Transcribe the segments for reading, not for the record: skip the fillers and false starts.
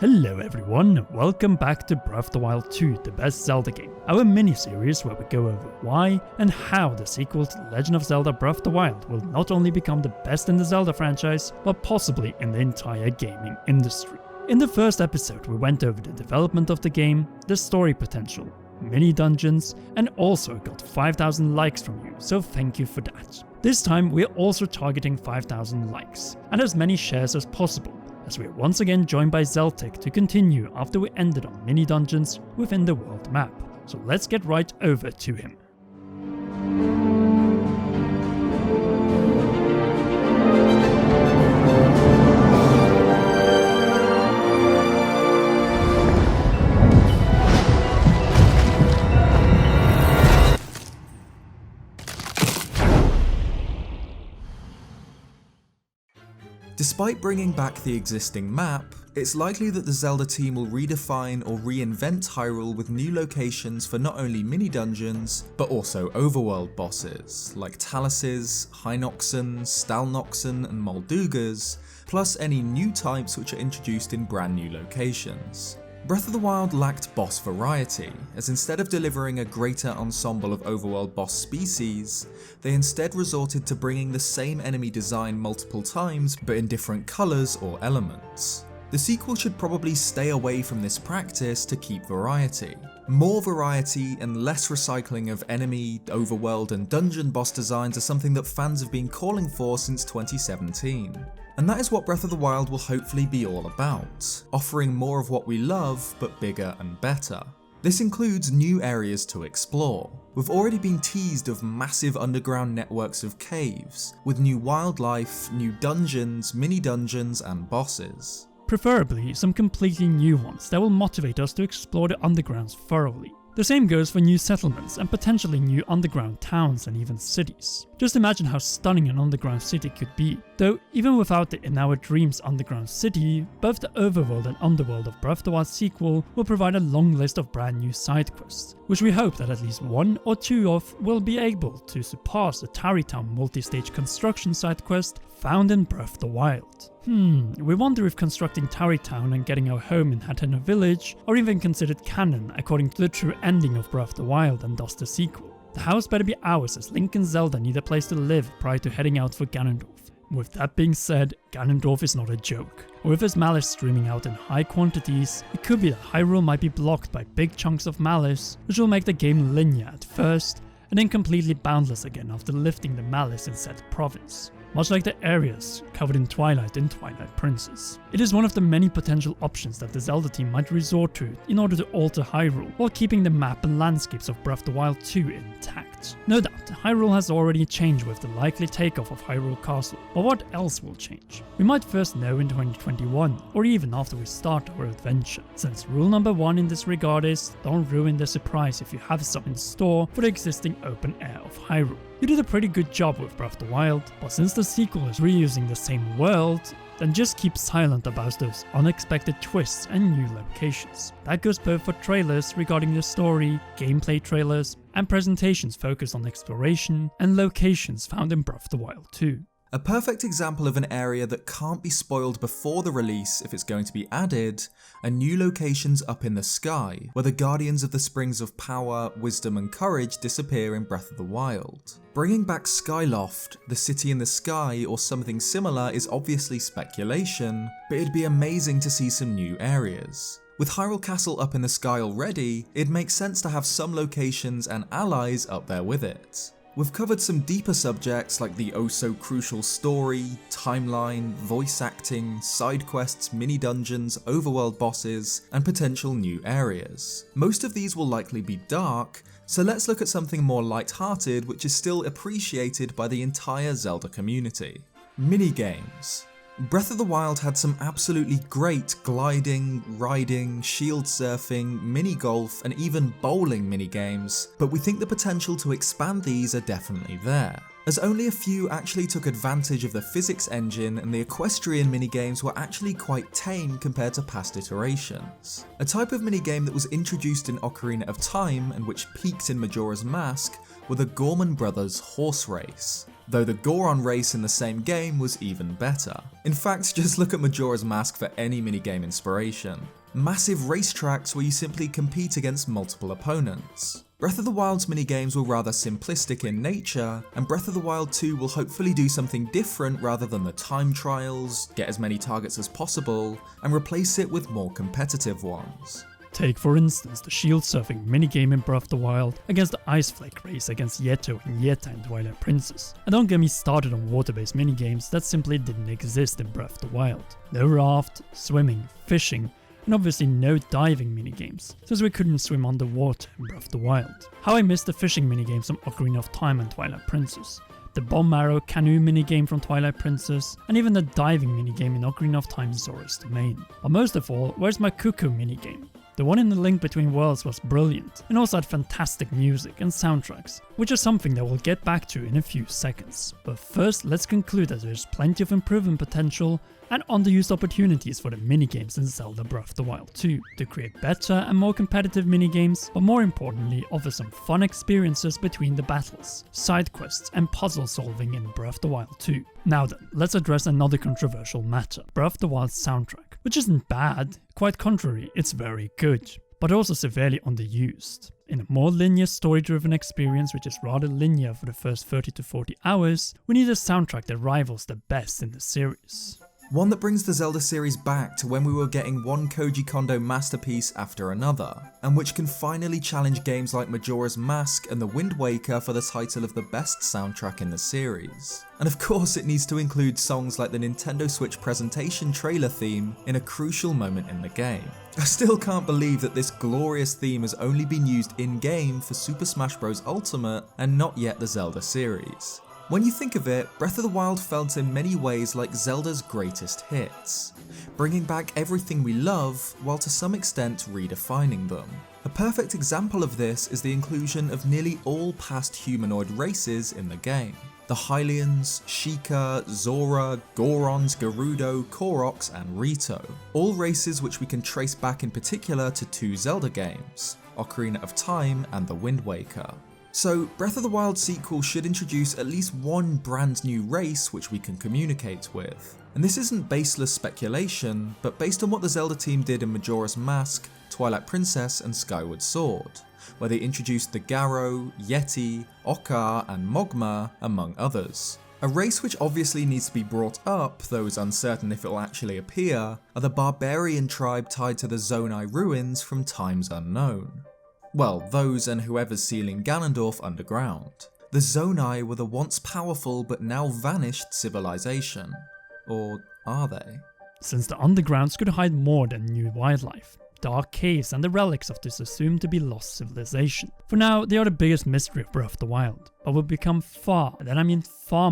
Hello everyone, and welcome back to Breath of the Wild 2, the best Zelda game, our mini-series where we go over why and how the sequel to The Legend of Zelda Breath of the Wild will not only become the best in the Zelda franchise, but possibly in the entire gaming industry. In the first episode we went over the development of the game, the story potential, mini dungeons, and also got 5,000 likes from you, so thank you for that. This time we're also targeting 5,000 likes, and as many shares as possible, as we are once again joined by Zeltik to continue after we ended on mini dungeons within the world map. So let's get right over to him. Despite bringing back the existing map, it's likely that the Zelda team will redefine or reinvent Hyrule with new locations for not only mini-dungeons, but also overworld bosses, like Taluses, Hinoxen, Stalnoxen and Moldugas, plus any new types which are introduced in brand new locations. Breath of the Wild lacked boss variety, as instead of delivering a greater ensemble of overworld boss species, they instead resorted to bringing the same enemy design multiple times but in different colours or elements. The sequel should probably stay away from this practice to keep variety. More variety and less recycling of enemy, overworld and dungeon boss designs are something that fans have been calling for since 2017. And that is what Breath of the Wild will hopefully be all about, offering more of what we love, but bigger and better. This includes new areas to explore. We've already been teased of massive underground networks of caves, with new wildlife, new dungeons, mini-dungeons and bosses. Preferably some completely new ones that will motivate us to explore the undergrounds thoroughly. The same goes for new settlements and potentially new underground towns and even cities. Just imagine how stunning an underground city could be. Though even without the In Our Dreams underground city, both the overworld and underworld of Breath of the Wild sequel will provide a long list of brand new side quests, which we hope that at least one or two of will be able to surpass the Tarry Town multi-stage construction side quest found in Breath of the Wild. We wonder if constructing Tarry Town and getting our home in Hatena Village are even considered canon according to the true ending of Breath of the Wild and thus the sequel. The house better be ours as Link and Zelda need a place to live prior to heading out for Ganondorf. With that being said, Ganondorf is not a joke. With his malice streaming out in high quantities, it could be that Hyrule might be blocked by big chunks of malice, which will make the game linear at first, and then completely boundless again after lifting the malice in said province. Much like the areas covered in Twilight Princess. It is one of the many potential options that the Zelda team might resort to in order to alter Hyrule, while keeping the map and landscapes of Breath of the Wild 2 intact. No doubt, Hyrule has already changed with the likely takeoff of Hyrule Castle, but what else will change? We might first know in 2021, or even after we start our adventure, since rule number 1 in this regard is, don't ruin the surprise if you have some in store for the existing open air of Hyrule. You did a pretty good job with Breath of the Wild, but since the sequel is reusing the same world, then just keep silent about those unexpected twists and new locations. That goes both for trailers regarding the story, gameplay trailers, and presentations focused on exploration and locations found in Breath of the Wild 2. A perfect example of an area that can't be spoiled before the release if it's going to be added are new locations up in the sky, where the Guardians of the Springs of Power, Wisdom and Courage disappear in Breath of the Wild. Bringing back Skyloft, the city in the sky or something similar is obviously speculation, but it'd be amazing to see some new areas. With Hyrule Castle up in the sky already, it makes sense to have some locations and allies up there with it. We've covered some deeper subjects like the oh-so-crucial story, timeline, voice acting, side quests, mini-dungeons, overworld bosses, and potential new areas. Most of these will likely be dark, so let's look at something more light-hearted which is still appreciated by the entire Zelda community. Minigames. Breath of the Wild had some absolutely great gliding, riding, shield surfing, mini-golf and even bowling minigames, but we think the potential to expand these are definitely there, as only a few actually took advantage of the physics engine and the equestrian minigames were actually quite tame compared to past iterations. A type of minigame that was introduced in Ocarina of Time and which peaked in Majora's Mask were the Gorman Brothers horse race. though the Goron race in the same game was even better. In fact, just look at Majora's Mask for any minigame inspiration. Massive racetracks where you simply compete against multiple opponents. Breath of the Wild's minigames were rather simplistic in nature, and Breath of the Wild 2 will hopefully do something different rather than the time trials, get as many targets as possible, and replace it with more competitive ones. Take for instance the shield surfing minigame in Breath of the Wild against the ice flake race against Yeto and Yeta in Twilight Princess. And don't get me started on water-based minigames that simply didn't exist in Breath of the Wild. No raft, swimming, fishing, and obviously no diving minigames, since we couldn't swim underwater in Breath of the Wild. How I missed the fishing minigames from Ocarina of Time and Twilight Princess, the bomb arrow canoe minigame from Twilight Princess, and even the diving minigame in Ocarina of Time Zora's Domain. But most of all, where's my cuckoo minigame? The one in the Link Between Worlds was brilliant, and also had fantastic music and soundtracks, which is something that we'll get back to in a few seconds. But first, let's conclude that there's plenty of improvement potential and underused opportunities for the minigames in Zelda Breath of the Wild 2 to create better and more competitive minigames, but more importantly offer some fun experiences between the battles, side quests and puzzle solving in Breath of the Wild 2. Now then, let's address another controversial matter, Breath of the Wild's soundtrack, which isn't bad, quite contrary, it's very good, but also severely underused. In a more linear story-driven experience which is rather linear for the first 30 to 40 hours, we need a soundtrack that rivals the best in the series. One that brings the Zelda series back to when we were getting one Koji Kondo masterpiece after another, and which can finally challenge games like Majora's Mask and The Wind Waker for the title of the best soundtrack in the series. And of course it needs to include songs like the Nintendo Switch presentation trailer theme in a crucial moment in the game. I still can't believe that this glorious theme has only been used in-game for Super Smash Bros. Ultimate and not yet the Zelda series. When you think of it, Breath of the Wild felt in many ways like Zelda's greatest hits, bringing back everything we love while to some extent redefining them. A perfect example of this is the inclusion of nearly all past humanoid races in the game. The Hylians, Sheikah, Zora, Gorons, Gerudo, Koroks and Rito, all races which we can trace back in particular to two Zelda games, Ocarina of Time and The Wind Waker. So Breath of the Wild sequel should introduce at least one brand new race which we can communicate with. And this isn't baseless speculation, but based on what the Zelda team did in Majora's Mask, Twilight Princess and Skyward Sword, where they introduced the Garo, Yeti, Okkar and Mogma, among others. A race which obviously needs to be brought up, though is uncertain if it will actually appear, are the barbarian tribe tied to the Zonai ruins from times unknown. Well, those and whoever's sealing Ganondorf underground. The Zonai were the once powerful but now vanished civilization. Or are they? Since the undergrounds could hide more than new wildlife, dark caves and the relics of this assumed to be lost civilization. For now, they are the biggest mystery of Breath of the Wild, but will become far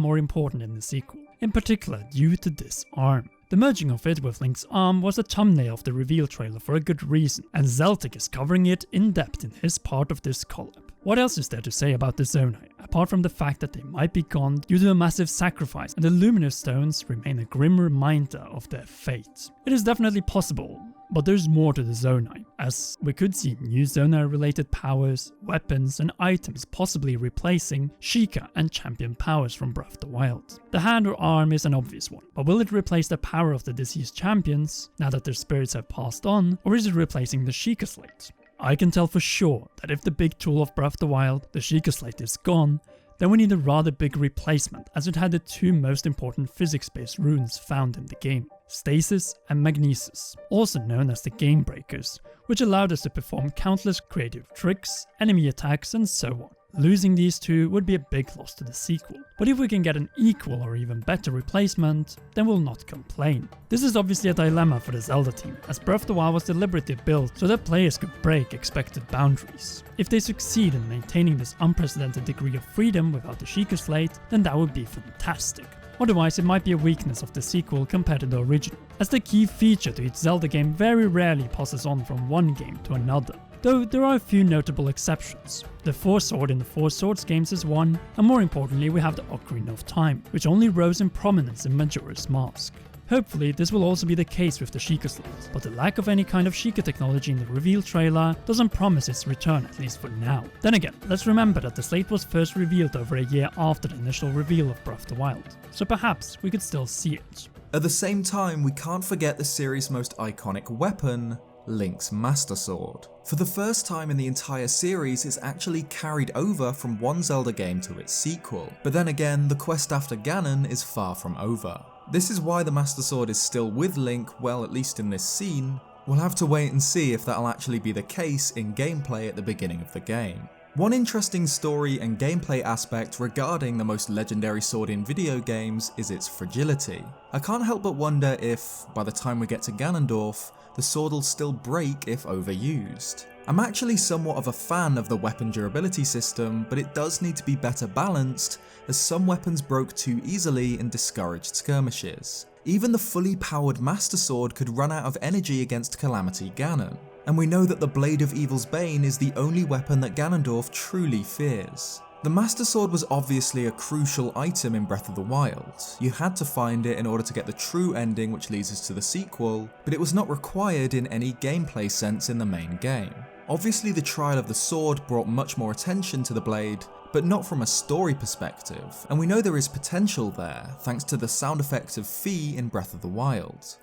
more important in the sequel, in particular due to this arm. The merging of it with Link's arm was a thumbnail of the reveal trailer for a good reason, and Zeltik is covering it in depth in his part of this collab. What else is there to say about the Zonai, apart from the fact that they might be gone due to a massive sacrifice and the luminous stones remain a grim reminder of their fate? It is definitely possible, but there's more to the Zonai, as we could see new Zonai related powers, weapons and items possibly replacing Sheikah and champion powers from Breath of the Wild. The hand or arm is an obvious one, but will it replace the power of the deceased champions now that their spirits have passed on, or is it replacing the Sheikah Slate? I can tell for sure that if the big tool of Breath of the Wild, the Sheikah Slate, is gone, then we need a rather big replacement, as it had the two most important physics-based runes found in the game, Stasis and Magnesis, also known as the Game Breakers, which allowed us to perform countless creative tricks, enemy attacks and so on. Losing these two would be a big loss to the sequel, but if we can get an equal or even better replacement, then we'll not complain. This is obviously a dilemma for the Zelda team, as Breath of the Wild was deliberately built so that players could break expected boundaries. If they succeed in maintaining this unprecedented degree of freedom without the Sheikah Slate, then that would be fantastic. Otherwise, it might be a weakness of the sequel compared to the original, as the key feature to each Zelda game very rarely passes on from one game to another. Though there are a few notable exceptions. The Four Sword in the Four Swords games is one, and more importantly we have the Ocarina of Time, which only rose in prominence in Majora's Mask. Hopefully this will also be the case with the Sheikah slate, but the lack of any kind of Sheikah technology in the reveal trailer doesn't promise its return, at least for now. Then again, let's remember that the slate was first revealed over a year after the initial reveal of Breath of the Wild, so perhaps we could still see it. At the same time, we can't forget the series' most iconic weapon, Link's Master Sword. For the first time in the entire series, it's actually carried over from one Zelda game to its sequel, but then again, the quest after Ganon is far from over. This is why the Master Sword is still with Link, well, at least in this scene. We'll have to wait and see if that'll actually be the case in gameplay at the beginning of the game. One interesting story and gameplay aspect regarding the most legendary sword in video games is its fragility. I can't help but wonder if, by the time we get to Ganondorf, the sword will still break if overused. I'm actually somewhat of a fan of the weapon durability system, but it does need to be better balanced, as some weapons broke too easily and discouraged skirmishes. Even the fully powered Master Sword could run out of energy against Calamity Ganon, and we know that the Blade of Evil's Bane is the only weapon that Ganondorf truly fears. The Master Sword was obviously a crucial item in Breath of the Wild. You had to find it in order to get the true ending which leads us to the sequel, but it was not required in any gameplay sense in the main game. Obviously the trial of the sword brought much more attention to the blade, but not from a story perspective, and we know there is potential there thanks to the sound effect of Fi in Breath of the Wild.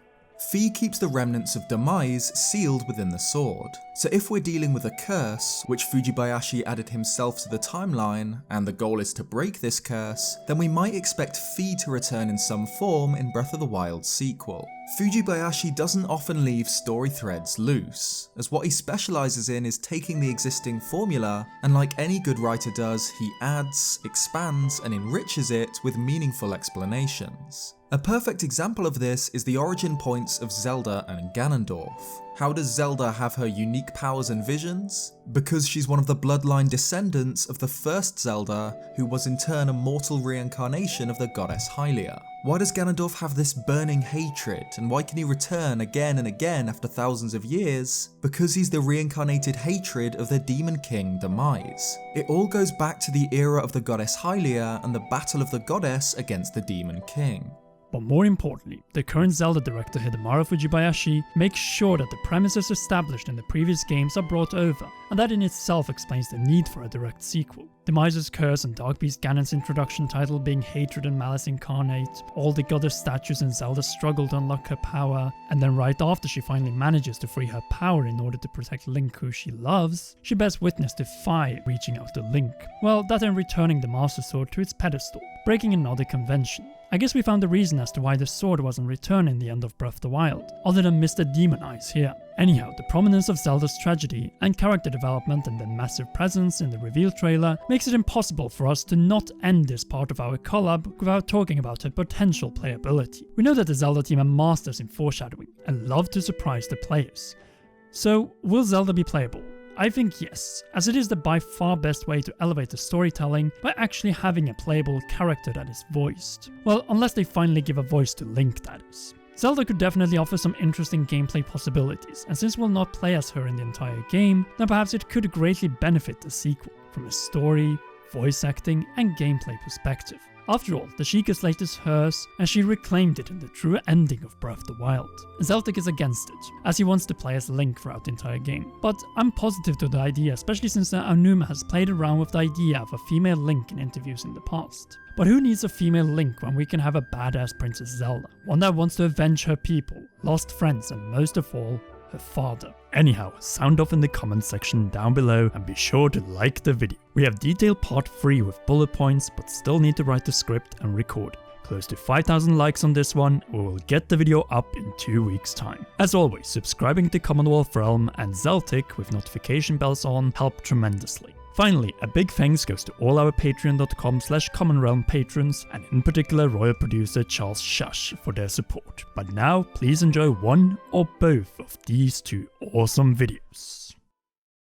Fi keeps the remnants of demise sealed within the sword, so if we're dealing with a curse, which Fujibayashi added himself to the timeline, and the goal is to break this curse, then we might expect Fi to return in some form in Breath of the Wild sequel. Fujibayashi doesn't often leave story threads loose, as what he specialises in is taking the existing formula, and like any good writer does, he adds, expands, and enriches it with meaningful explanations. A perfect example of this is the origin points of Zelda and Ganondorf. How does Zelda have her unique powers and visions? Because she's one of the bloodline descendants of the first Zelda, who was in turn a mortal reincarnation of the goddess Hylia. Why does Ganondorf have this burning hatred, and why can he return again and again after thousands of years? Because he's the reincarnated hatred of the Demon King Demise. It all goes back to the era of the goddess Hylia and the battle of the goddess against the Demon King. But more importantly, the current Zelda director Hidemaro Fujibayashi makes sure that the premises established in the previous games are brought over, and that in itself explains the need for a direct sequel. Demise's curse and Dark Beast Ganon's introduction title being hatred and malice incarnate, all the goddess statues in Zelda's struggle to unlock her power, and then right after she finally manages to free her power in order to protect Link who she loves, she bears witness to Fi reaching out to Link. Well, that and returning the Master Sword to its pedestal, breaking another convention. I guess we found the reason as to why the sword wasn't returned in the end of Breath of the Wild, other than Mr. Demon Eyes here. Anyhow, the prominence of Zelda's tragedy and character development and the massive presence in the reveal trailer makes it impossible for us to not end this part of our collab without talking about her potential playability. We know that the Zelda team are masters in foreshadowing and love to surprise the players. So, will Zelda be playable? I think yes, as it is the by far best way to elevate the storytelling by actually having a playable character that is voiced. Well, unless they finally give a voice to Link, that is. Zelda could definitely offer some interesting gameplay possibilities, and since we'll not play as her in the entire game, then perhaps it could greatly benefit the sequel, from a story, voice acting, and gameplay perspective. After all, the Sheikah slate is hers, and she reclaimed it in the true ending of Breath of the Wild. Zeltik is against it, as he wants to play as Link throughout the entire game. But I'm positive to the idea, especially since Aonuma has played around with the idea of a female Link in interviews in the past. But who needs a female Link when we can have a badass Princess Zelda? One that wants to avenge her people, lost friends, and most of all, her father. Anyhow, sound off in the comments section down below and be sure to like the video. We have detailed part 3 with bullet points, but still need to write the script and record. Close to 5,000 likes on this one, or we'll get the video up in 2 weeks time. As always, subscribing to Commonwealth Realm and Zeltik with notification bells on help tremendously. Finally, a big thanks goes to all our patreon.com/commonrealm patrons, and in particular royal producer Charles Shush for their support. But now, please enjoy one or both of these two awesome videos.